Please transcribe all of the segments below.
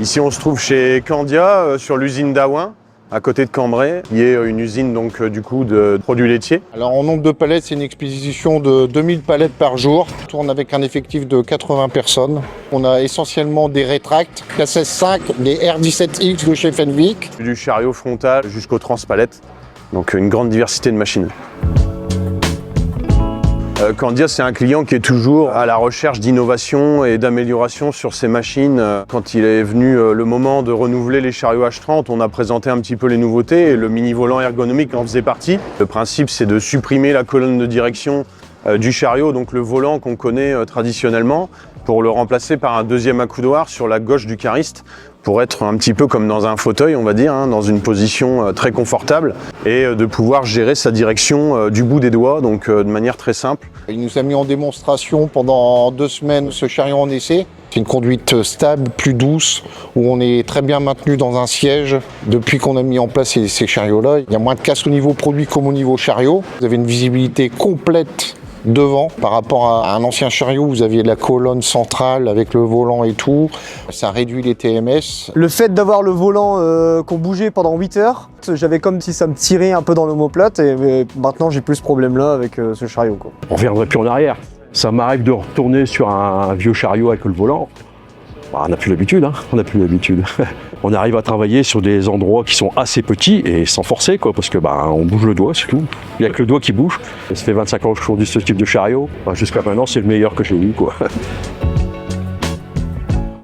Ici, on se trouve chez Candia, sur l'usine d'Aouin, à côté de Cambrai, qui est une usine donc, du coup, de produits laitiers. Alors en nombre de palettes, c'est une expédition de 2000 palettes par jour. On tourne avec un effectif de 80 personnes. On a essentiellement des rétracts, KSS5, des R17X de chez Fenwick. Du chariot frontal jusqu'au transpalette, donc une grande diversité de machines. Candia, c'est un client qui est toujours à la recherche d'innovation et d'amélioration sur ses machines. Quand il est venu le moment de renouveler les chariots H30, on a présenté un petit peu les nouveautés et le mini-volant ergonomique en faisait partie. Le principe, c'est de supprimer la colonne de direction du chariot, donc le volant qu'on connaît traditionnellement, pour le remplacer par un deuxième accoudoir sur la gauche du cariste, pour être un petit peu comme dans un fauteuil, on va dire, dans une position très confortable, et de pouvoir gérer sa direction du bout des doigts, donc de manière très simple. Il nous a mis en démonstration pendant 2 semaines ce chariot en essai. C'est une conduite stable, plus douce, où on est très bien maintenu dans un siège. Depuis qu'on a mis en place ces chariots-là, il y a moins de casse au niveau produit comme au niveau chariot. Vous avez une visibilité complète devant par rapport à un ancien chariot où vous aviez la colonne centrale avec le volant et tout. Ça réduit les TMS. Le fait d'avoir le volant qu'on bougeait pendant 8 heures, j'avais comme si ça me tirait un peu dans l'omoplate et maintenant j'ai plus ce problème là avec ce chariot, quoi. On ne reviendrait plus en arrière. Ça m'arrive de retourner sur un vieux chariot avec le volant. Bah, on n'a plus l'habitude, on n'a plus l'habitude. On arrive à travailler sur des endroits qui sont assez petits et sans forcer, quoi, parce que on bouge le doigt, c'est tout. Il n'y a que le doigt qui bouge. Et ça fait 25 ans que je conduis ce type de chariot. Bah, jusqu'à maintenant, c'est le meilleur que j'ai eu, quoi.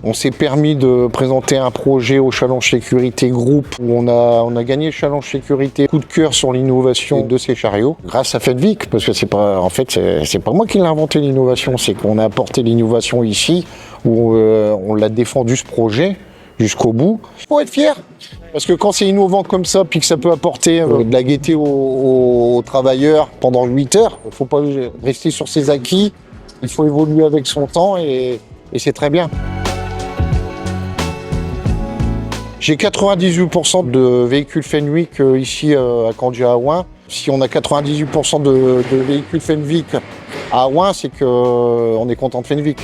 On s'est permis de présenter un projet au Challenge Sécurité Group où on a gagné le Challenge Sécurité coup de cœur sur l'innovation de ces chariots grâce à Fenwick, parce que c'est pas moi qui l'ai inventé l'innovation, c'est qu'on a apporté l'innovation ici où on l'a défendu ce projet jusqu'au bout. Il faut être fier parce que quand c'est innovant comme ça puis que ça peut apporter de la gaieté aux travailleurs pendant 8 heures, il ne faut pas rester sur ses acquis, il faut évoluer avec son temps et c'est très bien. J'ai 98% de véhicules Fenwick ici à Candia à Aouin. Si on a 98% de véhicules Fenwick à Aouin, c'est qu'on est content de Fenwick.